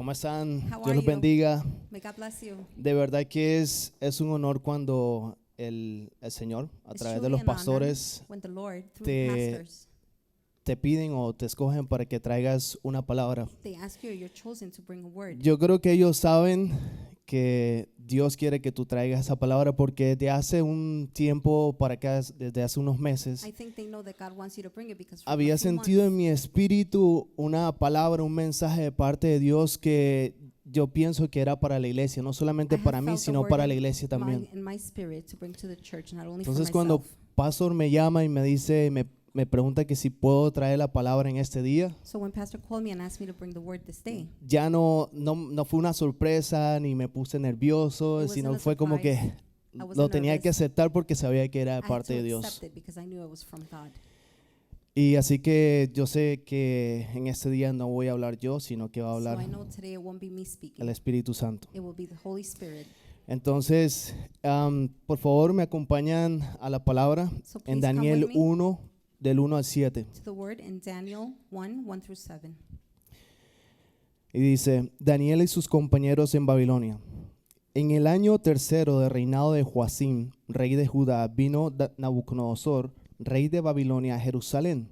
¿Cómo están? How Dios are los you? bendiga. May God bless you. De verdad que es un honor cuando el Señor, a It's través de truly los an honor pastores, when the Lord, through te- pastors, te piden o te escogen para que traigas una palabra. they ask you, you're chosen to bring a word. Yo creo que ellos saben que Dios quiere que tú traigas esa palabra porque desde hace un tiempo para acá, desde hace unos meses, I think they know that God wants you to bring it because from a había few sentido en months, mi espíritu una palabra, un mensaje de parte de Dios que yo pienso que era para la iglesia, no I solamente have para mí, felt the sino word para la in iglesia también. in my spirit to bring to the church, not only for Entonces myself. cuando Pastor me llama y me dice, me pregunta que si puedo traer la palabra en este día, So when Pastor called me and asked me to bring the word this day, ya no fue una sorpresa ni me puse nervioso, It sino wasn't a fue como que surprise. I wasn't lo tenía que nervous. aceptar porque sabía que era de I had parte to de Dios. accept it because I knew it was from God. Y así que yo sé que en este día no voy a hablar yo, sino que va a So hablar I know today it won't be me speaking. el Espíritu Santo. It will be the Holy Spirit. Entonces, por favor, me acompañan a la palabra So en please come Daniel with me 1, del 1 al 7. to the word in Daniel 1 through 7. Y dice, Daniel y sus compañeros en Babilonia. En el año tercero del reinado de Joacim, rey de Judá, vino Nabucodonosor, rey de Babilonia, a Jerusalén,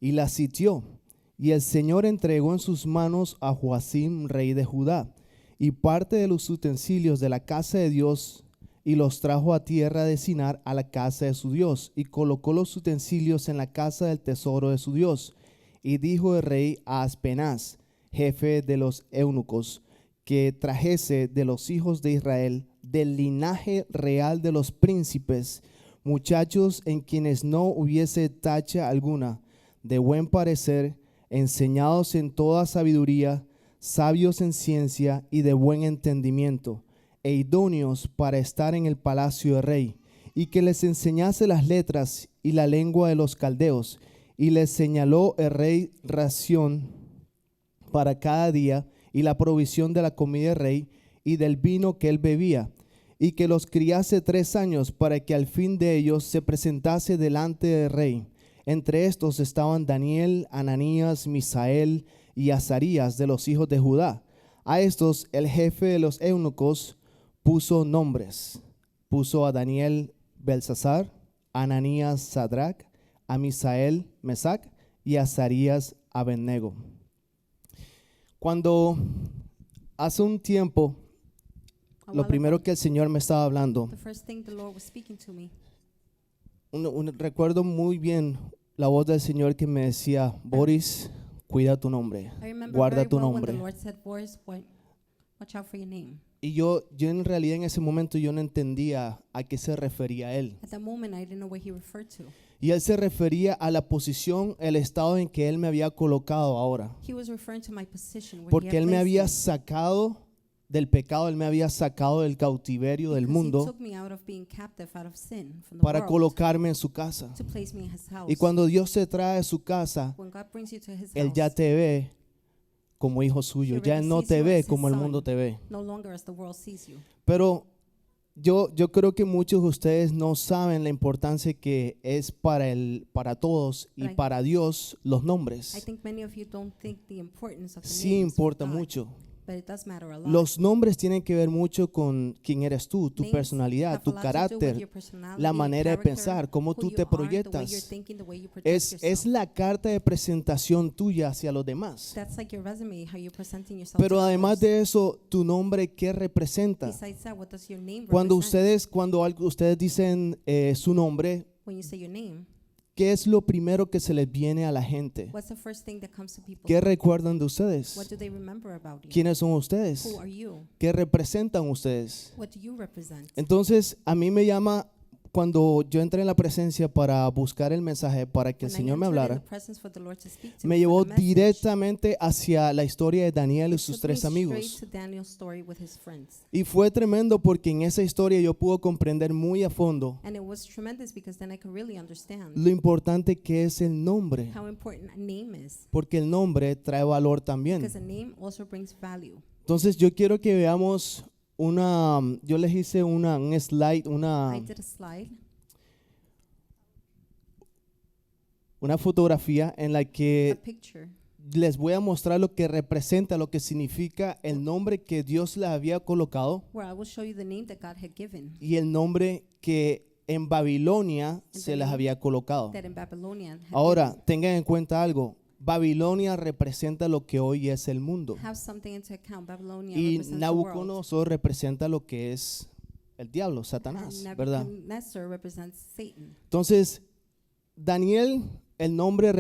y la sitió. Y el Señor entregó en sus manos a Joacim, rey de Judá, y parte de los utensilios de la casa de Dios, y los trajo a tierra de Sinar a la casa de su Dios, y colocó los utensilios en la casa del tesoro de su Dios. Y dijo el rey a Aspenaz, jefe de los eunucos, que trajese de los hijos de Israel, del linaje real de los príncipes, muchachos en quienes no hubiese tacha alguna, de buen parecer, enseñados en toda sabiduría, sabios en ciencia y de buen entendimiento, e idóneos para estar en el palacio del rey, y que les enseñase las letras y la lengua de los caldeos. Y les señaló el rey ración para cada día, y la provisión de la comida del rey y del vino que él bebía, y que los criase 3 años para que al fin de ellos se presentase delante del rey. Entre estos estaban Daniel, Ananías, Misael y Azarías de los hijos de Judá. A estos el jefe de los eunucos puso nombres. Puso a Daniel Belsasar, a Ananías Sadrach, a Misael Mesac y a Azarías Abednego. Cuando hace un tiempo, A lo while primero ago, que el Señor me estaba hablando, the first thing the Lord was speaking to me, recuerdo muy bien la voz del Señor que me decía, Boris, cuida tu nombre, I remember guarda very tu well when the nombre. Lord said, Boris, watch out for your name. Y yo en realidad en ese momento yo no entendía a qué se refería él. At that moment, I didn't know what he referred to. Y él se refería a la posición, el estado en que él me había colocado ahora. He was referring to my position where Porque he had él me placed había me. sacado del pecado, él me había sacado del cautiverio del Because he mundo took me out of being captive, out of sin, from the para world, colocarme en su casa. to place me in his house. Y cuando Dios te trae a su casa, When God brings you to his él house, ya te ve como hijo suyo, ya él no te ve como el mundo te ve. no longer as the world sees you. Pero yo creo que muchos de ustedes no saben la importancia que es para todos y Right. para Dios los I nombres. think many of you don't think the importance of the Sí names for importa God, mucho. but it does matter a lot. Los nombres tienen que ver mucho con quién eres tú, tu Names personalidad, have tu a lot to do with carácter, your personality, la your manera de character, pensar, cómo who tú you te are, the way you're proyectas. thinking, the way you project Es yourself. la carta de presentación tuya hacia los demás. That's like your resume, how you're presenting yourself Pero to además others. de eso, tu nombre, ¿qué representa? Besides that, what does your name Cuando represent? ustedes dicen su nombre, When you say your name, ¿qué es lo primero que se les viene a la gente? what's the first thing that comes to people's ¿Qué mind? recuerdan de What ustedes? do they remember about you? ¿Quiénes son ustedes? Who are you? ¿Qué representan ustedes? What do you represent? Entonces, a mí me llama cuando yo entré en la presencia para buscar el mensaje, para que el When I Señor me entered in hablara, the presence for the Lord to speak to me me for llevó the message, directamente hacia la historia de Daniel y it sus took me 3 amigos. straight to Daniel's story with his friends. Y fue tremendo porque en esa historia yo pude comprender muy a fondo And it was tremendous because then I could really understand lo importante que es el nombre, how important a name is. porque el nombre trae valor también. Because a name also brings value. Entonces yo quiero que veamos yo les hice un slide, I did a slide, una fotografía en la a que picture les voy a mostrar lo que representa, lo que significa el nombre que Dios le había colocado where I will show you the name that God had given, y el nombre que en Babilonia se les había colocado. that in Babylonia had Ahora, given. tengan en cuenta algo. Babilonia representa lo que hoy es el mundo. Have something into account. Babylonia Y represents the world. Nabucodonosor representa lo que es el diablo, And Satanás, ¿verdad? Nebuchadnezzar represents Satan. Entonces, Daniel, el nombre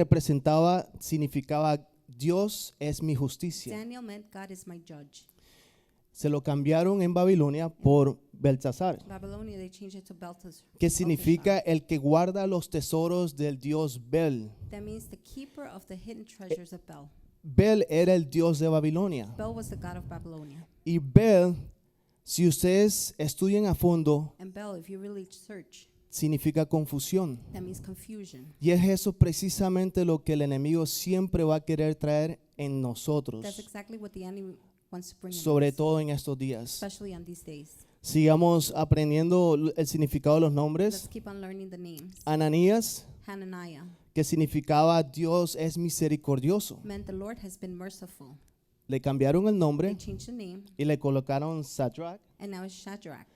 significaba Dios es mi justicia. Daniel meant God is my judge. Se lo cambiaron en Babilonia por Beltasar, Babylonia, they changed it to Belteshazzar. que significa el que guarda los tesoros del dios Bel. That means the keeper of the hidden treasures of Bel. Bel era el dios de Babilonia. Bel was the god of Babylonia. Y Bel, si ustedes estudian a fondo, And Bel, if you really search, significa confusión. that means confusion. Y es eso precisamente lo que el enemigo siempre va a querer traer en That's nosotros, exactly what the enemy wants to bring in sobre us, todo en estos días. especially on these days. Sigamos aprendiendo el significado de los Let's nombres. keep on learning the names. Ananías, Hananiah que significaba Dios es misericordioso. meant the Lord has been merciful. Le cambiaron el They nombre changed the name, y le colocaron Sadrach, and now it's Shadrach,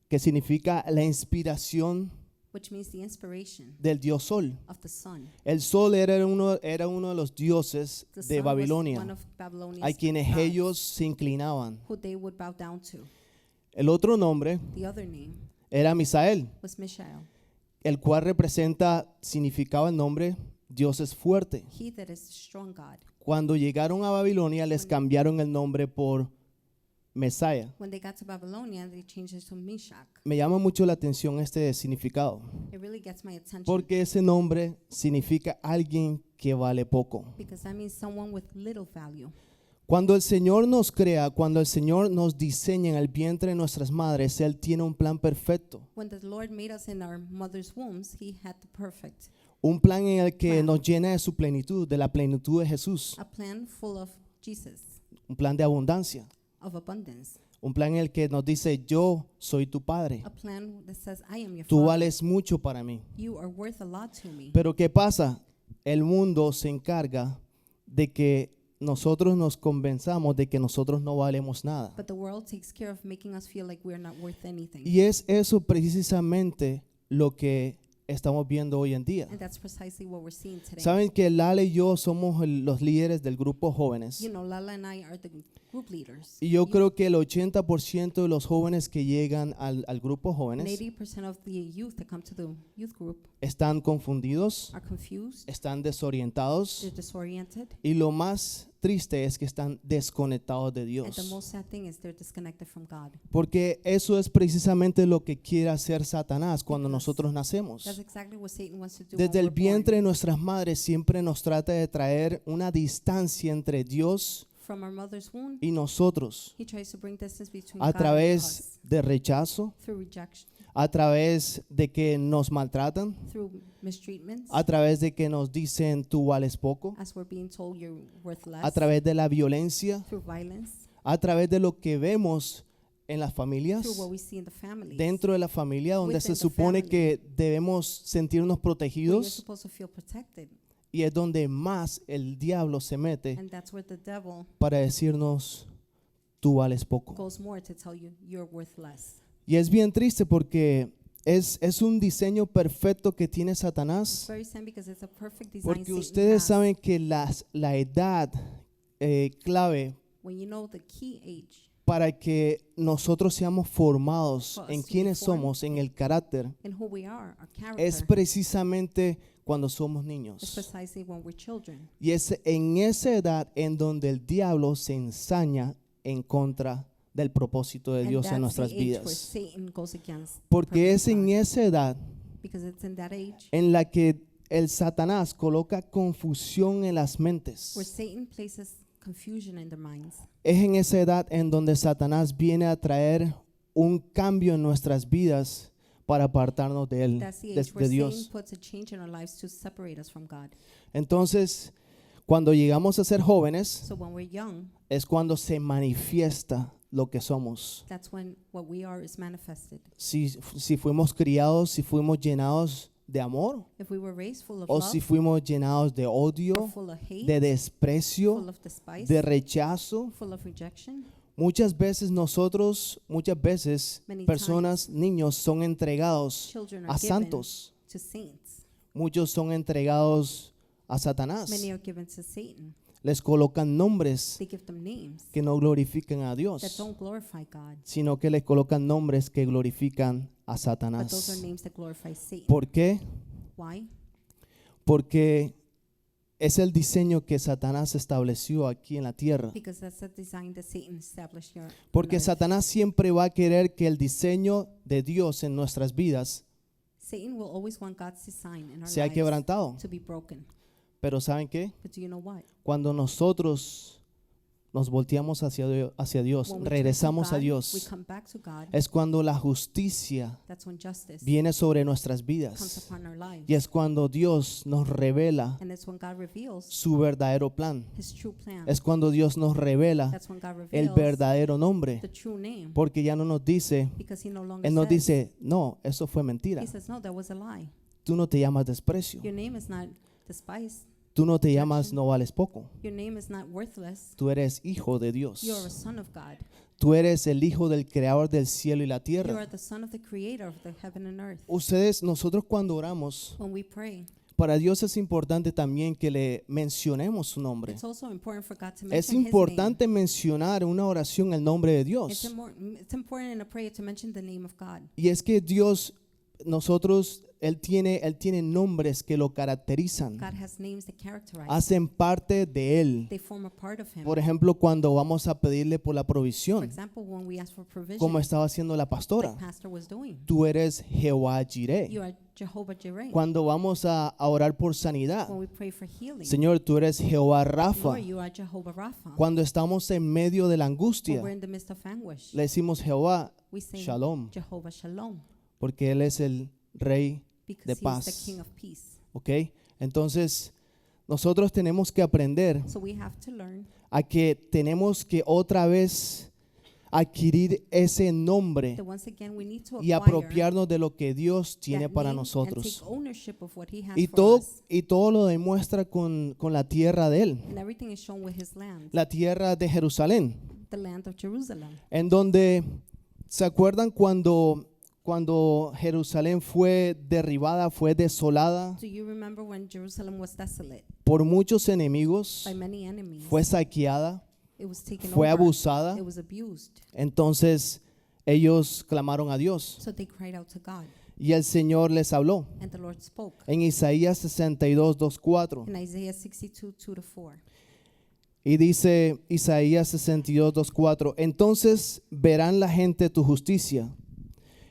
que significa la inspiración which means the inspiration del dios Sol. of the sun. El Sol era uno de los dioses The de sun was one Babilonia, of Babylonia's a quienes gods ellos se inclinaban. who they would bow down to. El otro nombre The other name era Misael, was Mishael, el cual significaba el nombre Dios es fuerte. he that is the strong God. Cuando llegaron a Babilonia les cambiaron el nombre por Mesaya. When they got to Babylonia, they changed it to Meshach. Me llama mucho la atención este significado, It really gets my attention porque ese nombre significa alguien que vale poco. because that means someone with little value. Cuando el Señor nos crea, cuando el Señor nos diseña en el vientre de nuestras madres, Él tiene un plan perfecto. When the Lord made us in our mother's wombs, he had the perfect, Un plan en el que Plan. nos llena de su plenitud, de la plenitud de Jesús. a plan full of Jesus, Un plan de abundancia. of abundance, Un plan en el que nos dice, yo soy tu Padre. a plan that says, I am your Tú father. vales mucho para mí. You are worth a lot to me. Pero ¿qué pasa? El mundo se encarga de que nosotros nos convenzamos de que nosotros no valemos nada. But the world takes care of making us feel like we're not worth anything. Y es eso precisamente lo que estamos viendo hoy en día. And that's precisely what we're seeing today. Saben que Lala y yo somos los líderes del grupo jóvenes. You know, Lala and I are the group leaders. Y yo creo que el 80% de los jóvenes que llegan al grupo And jóvenes 80% of the youth that come to the youth group están confundidos, are confused, están desorientados they're disoriented, y lo más triste es que están desconectados de and the Dios. most sad thing is they're disconnected from God. Porque eso es precisamente lo que quiere hacer Satanás cuando Because nosotros nacemos. That's exactly what Satan wants to do. Desde when el we're vientre de born. nuestras madres siempre nos trata de traer una distancia entre Dios From our mother's womb, y nosotros he tries to bring distance between a God and través us de rechazo, through rejection, a través de que nos maltratan, through mistreatments, a través de que nos dicen tú vales poco, as we're being told you're worth less, a través de la violencia, through violence, a través de lo que vemos en las familias, through what we see in the families. dentro de la familia donde se Within the supone family. que debemos sentirnos where you're protegidos supposed to feel protected, y es donde más el diablo se mete and that's where the devil para decirnos tú vales poco. goes more to tell you you're worth less. Y es bien triste porque es un diseño perfecto que tiene It's Satanás, very sad because it's a perfect design porque Satan ustedes has. saben que la edad clave When you know the key age para que nosotros seamos formados For us en to be quienes formed somos, en el carácter, and who we are, our es character, precisamente cuando somos is niños. precisely when we're children. Y es en esa edad en donde el diablo se ensaña en contra del propósito de And Dios en that's nuestras the age where vidas. Satan goes against the Porque purpose es of en God. esa edad Because it's in that age en la que el Satanás coloca confusión en las where mentes. Satan places confusion in their minds. Es en esa edad en donde Satanás viene a traer un cambio en nuestras vidas para apartarnos de él, That's the de age where Satan Dios. puts a change in our lives to separate us from God. Entonces, cuando llegamos a ser jóvenes, So when we're young, es cuando se manifiesta lo que somos. that's when what we are is manifested. Si fuimos criados, si fuimos llenados de amor if we were raised full of o love, si fuimos llenados de odio, or full of hate, de full desprecio, of despise, de rechazo. full of rejection. Muchas veces Many personas, niños son entregados Children are a given santos. to saints. Muchos son entregados a Satanás. Many are given to Satan. Les colocan nombres They give them names que no glorifican a that Dios, don't glorify God, sino que les colocan nombres que glorifican a but those are Satanás. names that glorify Satan. ¿Por qué? Why? Porque es el diseño que Satanás estableció aquí en la tierra. Because that's the design that Satan established here. on Porque earth. Satanás siempre va a querer que el diseño de Dios en nuestras vidas Satan will always want God's design in our sea lives quebrantado. to be broken. Pero ¿saben qué? But do you know what? Cuando nosotros nos volteamos hacia Dios, When we turn to regresamos a God, we Dios, come back to God. es cuando la justicia That's when justice viene sobre nuestras comes vidas. upon our lives. Y es cuando Dios nos revela And it's when God reveals su verdadero plan. his true plan. Es cuando Dios nos revela That's when God el reveals verdadero nombre. the true name. Porque ya no nos dice, Because he no longer Él nos says, dice, no, eso fue mentira. he says, no, that was a lie. Tú no te llamas desprecio. Your name is not despised. Tú no te llamas no vales poco. Your name is not worthless. Tú eres hijo de Dios. You are a son of God. Tú eres el hijo del creador del cielo y la You are tierra. the son of the creator of the heaven and earth. Nosotros cuando oramos, When we pray, para Dios es importante también que le mencionemos su nombre. it's also important for God to Es mention his importante mencionar en una oración el nombre de name. Dios. It's important in a prayer to mention the name of God. Y es que Dios, Él tiene nombres que lo caracterizan, God has names that characterize. hacen parte de Él. They form a part of him. Por ejemplo, cuando vamos a pedirle por la For provisión, example, when we ask for provision, como estaba haciendo la like pastora, pastor was doing, tú eres Jehová Jireh. you are Jehovah Jireh. Cuando vamos a orar por sanidad, When we pray for healing, Señor, tú eres Jehová Rafa. Lord, you are Jehovah Rapha. Cuando estamos en medio de la When angustia, we're in the midst of anguish, le decimos Jehová we say Shalom, Jehovah Shalom, porque Él es el Rey. because De he is paz. the King of peace. ¿Ok? Entonces, nosotros tenemos que aprender So we have to learn a que tenemos que otra vez adquirir ese nombre that once again we need to y acquire apropiarnos de lo que Dios tiene that para name and nosotros. take ownership of what he has Y for todo, us. y todo lo demuestra con la tierra de Él, And everything is shown with his land, la tierra de Jerusalén, the land of Jerusalem. en donde, ¿se acuerdan cuando Jerusalén fue derribada, fue desolada Do you remember when Jerusalem was desolate por muchos enemigos, by many enemies? fue saqueada, It was taken fue over. abusada? It was abused. Entonces ellos clamaron a Dios So they cried out to God, y el Señor les habló. and the Lord spoke. En Isaías 62, 2:4. In Isaiah 62, 2-4. Y dice Isaías 62, 2:4. Entonces verán la gente tu justicia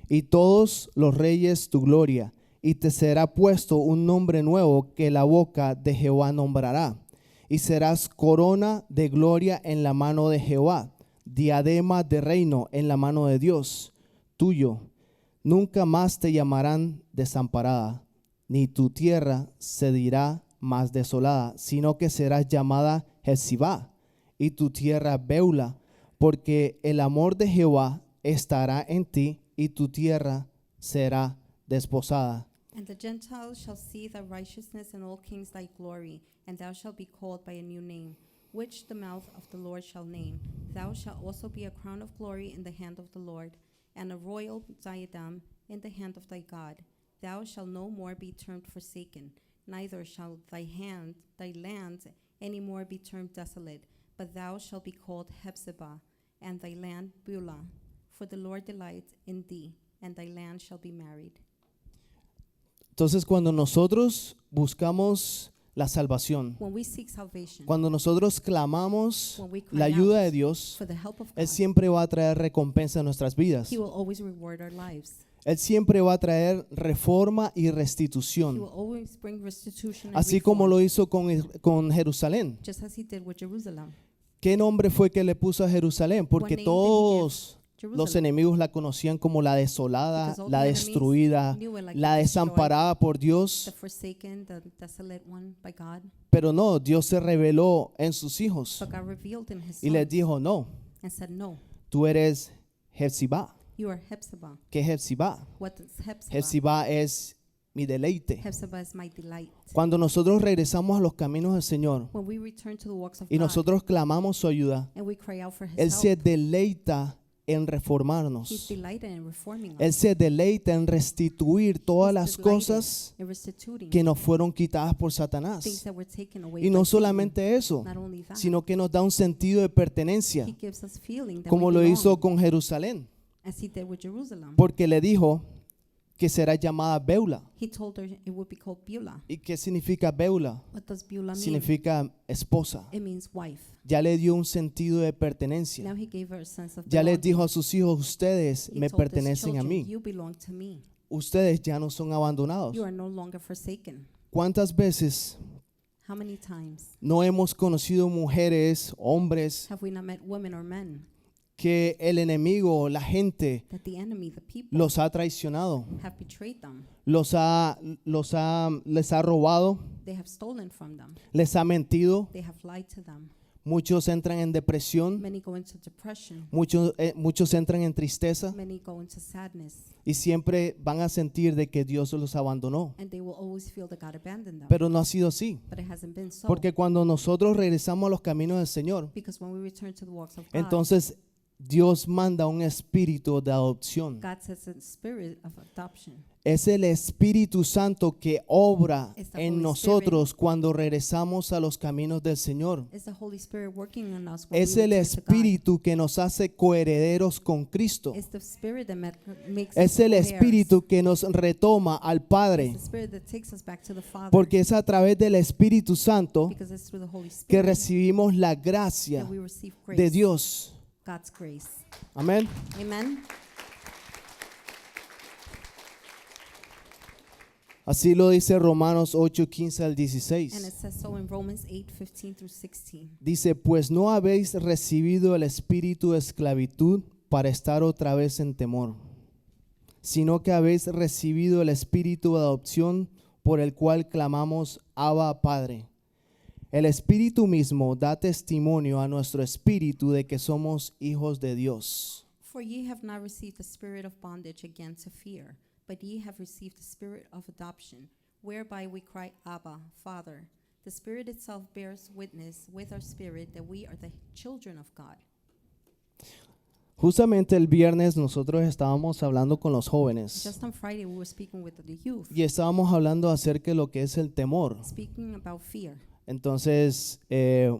y todos los reyes tu gloria, y te será puesto un nombre nuevo que la boca de Jehová nombrará. Y serás corona de gloria en la mano de Jehová, diadema de reino en la mano de Dios tuyo. Nunca más te llamarán desamparada, ni tu tierra se dirá más desolada, sino que serás llamada Hesibá, y tu tierra Beula, porque el amor de Jehová estará en ti, y tu tierra será desposada. And the Gentiles shall see thy righteousness, and all kings thy glory, and thou shalt be called by a new name, which the mouth of the Lord shall name. Thou shalt also be a crown of glory in the hand of the Lord, and a royal diadem in the hand of thy God. Thou shalt no more be termed forsaken, neither shall thy land any more be termed desolate, but thou shalt be called Hephzibah, and thy land Beulah. For the Lord delights in thee, and thy land shall be married. Entonces, cuando nosotros buscamos la salvación, When we seek salvation, cuando nosotros clamamos when we cry la ayuda out de Dios, for the help of Él God, siempre va a traer recompensa en nuestras vidas. He will always reward our lives. Él siempre va a traer reforma y He will restitución, always bring restitution and así como reform, lo hizo con Jerusalén. just as He did with Jerusalem. ¿Qué nombre fue que le puso a Jerusalén? Porque What name did he todos los Jerusalem, enemigos la conocían como la desolada, because all la the enemies destruida, knew it like la the destroyed, desamparada por Dios. the forsaken, the desolate one by God. Pero no, Dios se reveló en sus hijos But God revealed in His y les Son dijo, no, and said, no, tú eres Hepzibá. you are Hephzibah. ¿Qué es Hepzibá? What is Hephzibah? Hepzibá es mi deleite. Hephzibah is my delight. Cuando nosotros regresamos a los caminos del Señor When we return to the walks of y God nosotros clamamos su ayuda, and we cry out for His Él se help, deleita en He's reformarnos. delighted in reforming Él us. se deleita en restituir todas He's las delighted cosas in restituting que nos fueron quitadas por things Satanás. that were taken away Y by no Satan. solamente eso, Not only that, sino que nos da un sentido de pertenencia, He gives us feeling that como we lo belong, hizo con Jerusalén, as He did with Jerusalem. porque le dijo que será llamada Beula. He told her it would be called Beulah. ¿Y qué significa Beula? What does Beulah mean? Significa esposa. It means wife. Ya le dio un sentido de pertenencia. Now He gave her a sense of Ya les belonging. dijo a sus hijos, ustedes He me told his pertenecen a children, mí. You belong to me. Ustedes ya no son abandonados. You are no longer forsaken. ¿Cuántas veces How many times no hemos conocido mujeres, hombres, have we not met women or men que el enemigo, la gente, that the enemy, the people, los ha traicionado, have betrayed them? les ha robado, They have stolen from them. les ha mentido? They have lied to them. Muchos entran en depresión, Many go into depression. muchos entran en tristeza Many go into sadness. y siempre van a sentir de que Dios los abandonó. And they will always feel that God abandoned them. Pero no ha sido así, But it hasn't been so. porque cuando nosotros regresamos a los caminos del Señor, Because when we return to the walks of God, entonces Dios manda un espíritu de adopción. God sets a spirit of adoption. Es el Espíritu Santo que obra It's the en Holy nosotros cuando regresamos a los caminos del Señor. It's the Holy Spirit working in us when Es we el return to God. Espíritu que nos hace coherederos con Cristo. It's the spirit that makes Es us el co-heirs. Espíritu que nos retoma al It's Padre. the spirit that takes us back to the Father. Porque es a través del Espíritu Santo Because it's through the Holy que Spirit recibimos la gracia that we receive grace. de Dios. God's grace. Amén. Amen. Así lo dice Romanos 8:15 al And it 16. says so in Romans 8:15 through 16. Dice, pues no habéis recibido el espíritu de esclavitud para estar otra vez en temor, sino que habéis recibido el espíritu de adopción por el cual clamamos, Abba, Padre. El Espíritu mismo da testimonio a nuestro espíritu de que somos hijos de Dios. For ye have not received the spirit of bondage again to fear, but ye have received the spirit of adoption, whereby we cry, Abba, Father. The Spirit itself bears witness with our spirit that we are the children of God. Justamente el viernes nosotros estábamos hablando con los jóvenes Just on Friday, we were speaking with the youth, y estábamos hablando acerca de lo que es el temor. speaking about fear. Entonces,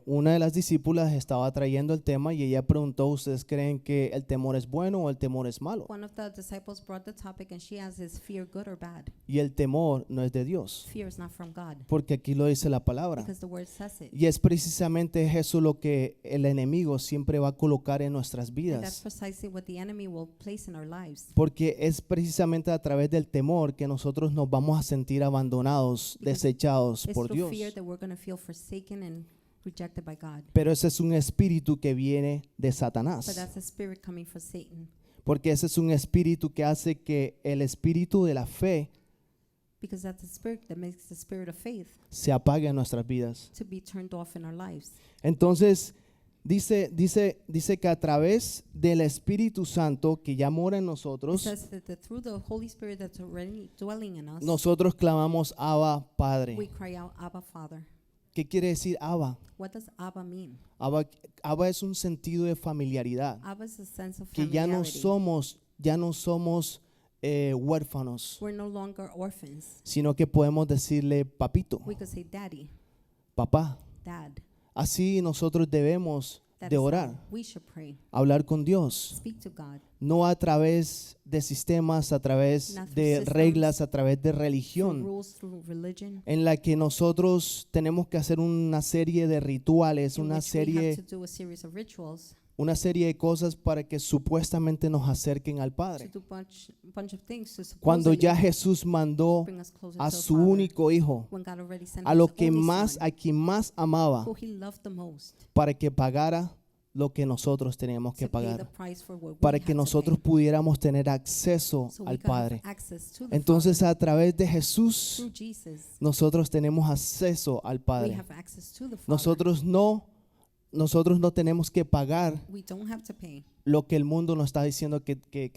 una de las discípulas estaba trayendo el tema y ella preguntó, ¿ustedes creen que el temor es bueno o el temor es malo? One of the disciples brought the topic and she asked, is fear good or bad? Y el temor no es de Dios, Fear is not from God, porque aquí lo dice la palabra. because the word says it. Y es precisamente eso lo que el enemigo siempre va a colocar en nuestras And that's vidas, precisely what the enemy will place in our lives. porque es precisamente a través del temor que nosotros nos vamos a sentir abandonados, Because desechados It's por through Dios. fear that we're going to feel forsaken and rejected by God. Pero ese es un espíritu que viene de But Satanás, that's a spirit coming from Satan, porque ese es un espíritu que hace que el espíritu de la fe because that's the spirit that makes the spirit of faith se apague en nuestras vidas. to be turned off in our lives. Entonces, dice que a través del Espíritu Santo que ya mora en It nosotros, says that through the Holy Spirit that's already dwelling in us, nosotros clamamos Abba, we Padre. cry out, Abba, Father. ¿Qué quiere decir Abba? What does Abba mean? Abba es un sentido de familiaridad, Abba is a sense of que ya no familiarity. somos huérfanos, We're no longer orphans. sino que podemos decirle papito, We could say daddy, papá. dad. Así nosotros debemos That de is how orar, we should pray. hablar con Dios, Speak to God. no a través de sistemas, a través Not through de systems, reglas, a través de Through religión, rules, through religion. en la que nosotros tenemos que hacer una serie de rituales, In una which we have to serie, do a series of rituals, una serie de cosas para que supuestamente nos acerquen al to Padre. do bunch of things to Cuando ya supposedly Jesús mandó bring us closer a to the su Father. único hijo, When God already sent a his lo que only más, son, a quien más amaba, who he loved the most, para que pagara lo que nosotros teníamos que to pay the pagar, price for what we para had que to nosotros pay, pudiéramos tener acceso so we al could have Padre. access to the Entonces, Father. a través de Jesús, Through Jesus, nosotros tenemos acceso al we Padre. have access to the Father. Nosotros no nosotros no tenemos que pagar We don't have to pay lo que el mundo nos está diciendo que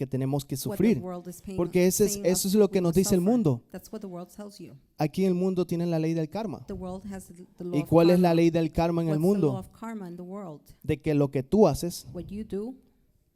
tenemos que what the sufrir. world is paying, Porque eso saying es us lo que we nos must dice el suffer. mundo. That's what the world tells you. Aquí en el mundo tienen la ley del karma. The world has the law ¿Y of cuál es karma. la ley del karma en el What's the law mundo? of karma in the world? De que lo que tú haces, What you do,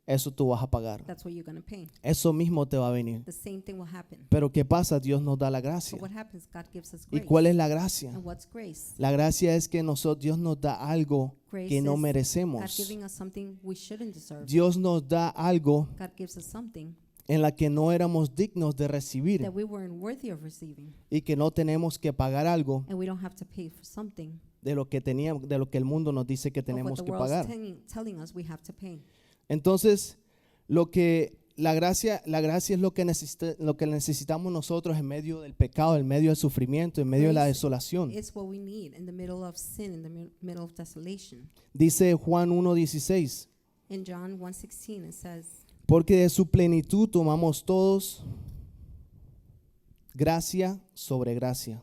eso tú vas a pagar. that's what you're going to pay. Eso mismo te va a venir. The same thing will happen. Pero ¿qué pasa? Dios nos da la gracia. But what happens? God gives us ¿Y grace. cuál es la gracia? And what's grace? La gracia es que Dios nos da algo Grace que no is God merecemos. giving us something we shouldn't deserve. Dios nos da algo God gives us something en la que no éramos dignos de recibir that we weren't worthy of receiving, y que no tenemos que pagar algo and we don't have to pay for something de lo que teníamos, de lo que el mundo nos dice que of what tenemos the que world's pagar. telling us we have to pay. Entonces, la gracia es lo que necesitamos nosotros en medio del pecado, en medio del sufrimiento, en medio de la Grace desolación. It's what we need in the middle of sin, in the middle of desolation. Dice Juan 1:16, In John 1:16 it says, porque de su plenitud tomamos todos gracia sobre gracia.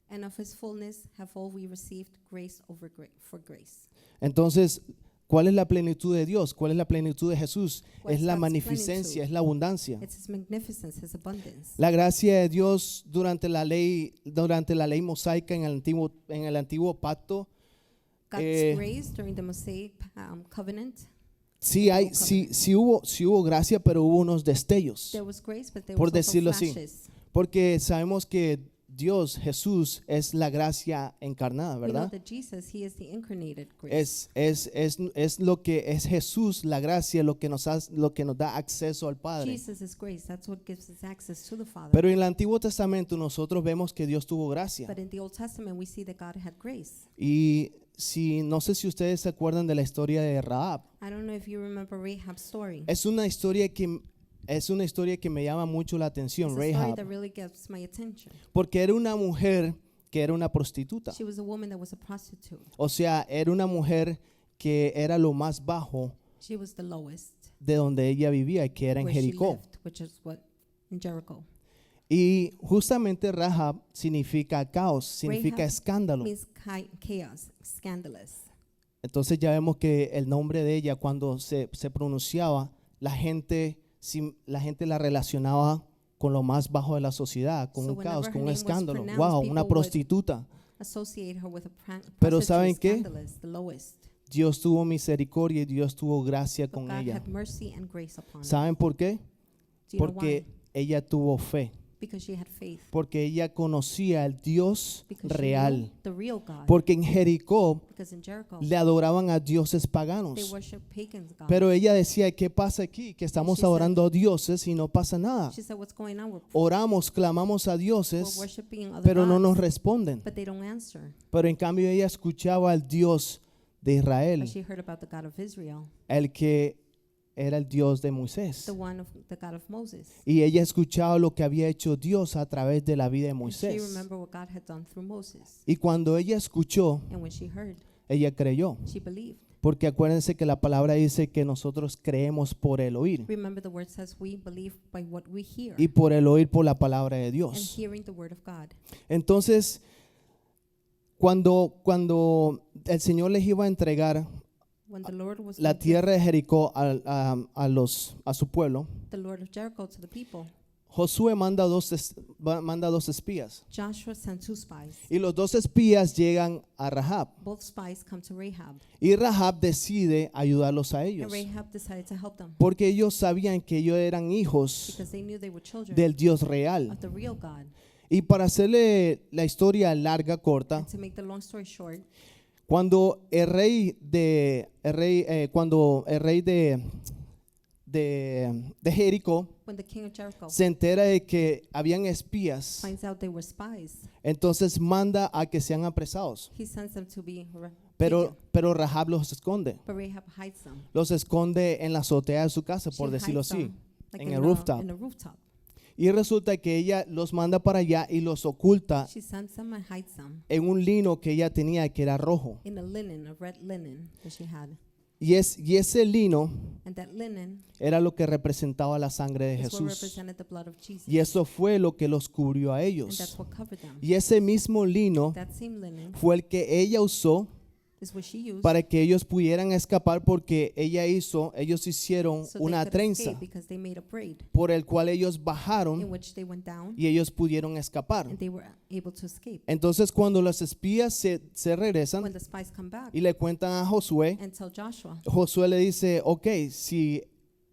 and of his fullness have all we received grace over for grace. Entonces, ¿cuál es la plenitud de Dios? ¿Cuál es la plenitud de Jesús? What Es is la God's magnificencia, plenitude? es la abundancia. It's his magnificence, his abundance. La gracia de Dios durante la ley mosaica en el antiguo pacto, God's eh, grace during the Mosaic covenant, sí hubo gracia, pero hubo unos destellos. there was grace, but there Por was also decirlo así. flashes. Porque sabemos que Dios, Jesús, es la gracia encarnada, We know ¿verdad? that Jesus, he is the incarnated grace. Es lo que es Jesús, la gracia, lo que nos da acceso al Padre. Jesus is grace. That's what gives us access to the Father. Pero en el Antiguo Testamento nosotros vemos que Dios tuvo gracia. But in the Old Testament, we see that God had grace. Y no sé si ustedes se acuerdan de la historia de Rahab. I don't know if you remember Rahab's story. Es una historia que me llama mucho la atención, It's a story that Rahab, really gets my attention. porque era una mujer que era una prostituta. She was a woman that was a prostitute. O sea, era una mujer que era lo más bajo She was the lowest de donde ella vivía, que era en where she Jericó. lived, which is what in Jericho. Y justamente Rahab significa caos, significa Rahab escándalo. means chaos, scandalous. Entonces ya vemos que el nombre de ella cuando se pronunciaba, la gente la relacionaba con lo más bajo de la sociedad, con So un caos, whenever con her un name was escándalo. pronounced, Wow, people una would prostituta. Associate her with a Pero prostitute, ¿saben qué? scandalous, the lowest. Dios tuvo misericordia y Dios tuvo gracia But con God ella. had mercy and grace upon her. ¿Saben por qué? Do you know Porque why? ella tuvo fe, Because she had faith. porque ella conocía al Dios Because she real. knew the real God. Porque en Jericó Because in Jericho, le adoraban a dioses they paganos. worship pagan gods. Pero ella decía, ¿qué pasa aquí? Que estamos She said- adorando a dioses y no pasa nada. She said, what's going on? Oramos, clamamos a We're dioses, worshiping other pero no nos gods, responden. but they don't answer. Pero en cambio ella escuchaba al Dios de But Israel, she heard about the God of Israel, el que era el Dios de Moisés. the God of Moses. Y ella escuchaba lo que había hecho Dios a través de la vida de And she Moisés. remembered what God had done through Moses. Y cuando ella escuchó, And when she heard, ella creyó. she believed. Porque acuérdense que la palabra dice que nosotros creemos por el oír. Remember, the word says we believe by what we hear, Y por el oír por la palabra de and Dios. hearing the word of God. Entonces, cuando el Señor les iba a entregar When the Lord was la going to tierra de Jericó a su pueblo, give the Lord of Jericho to the people, Josué manda dos espías. Joshua sent 2 spies. Y los 2 espías llegan a Rahab. Both spies come to Rahab, Y Rahab decide ayudarlos a and ellos. Rahab decided to help them Porque ellos sabían que ellos eran hijos because they knew they were children del Dios real. of the real God. Y para hacerle la historia larga, corta, And to make the long story short, cuando el rey de Jericó when the king of Jericho se entera de que habían espías, finds out they were spies, entonces manda a que sean apresados. he sends them to be taken. Pero Rahab los esconde. But Rahab hides them. Los esconde en la azotea de su casa, She por decirlo hides así, them, like en in el the- rooftop. in the rooftop. Y resulta que ella los manda para allá y los oculta She sends them and hides them en un lino que ella tenía que era rojo. in a red linen that she had. Y ese lino And that linen era lo que representaba la sangre de is what Jesús. represented the blood of Jesus. Y eso fue lo que los cubrió a And ellos. that's what covered them. Y ese mismo lino That same linen fue el que ella usó is is what she used para que ellos pudieran escapar, porque ellos hicieron so they una could trenza escape because they made a braid por el cual ellos in bajaron which they went down y ellos pudieron escapar. and they were able to escape. Entonces cuando los espías se regresan When the spies come back y le cuentan a Josué, and tell Joshua, Josué le dice, ok,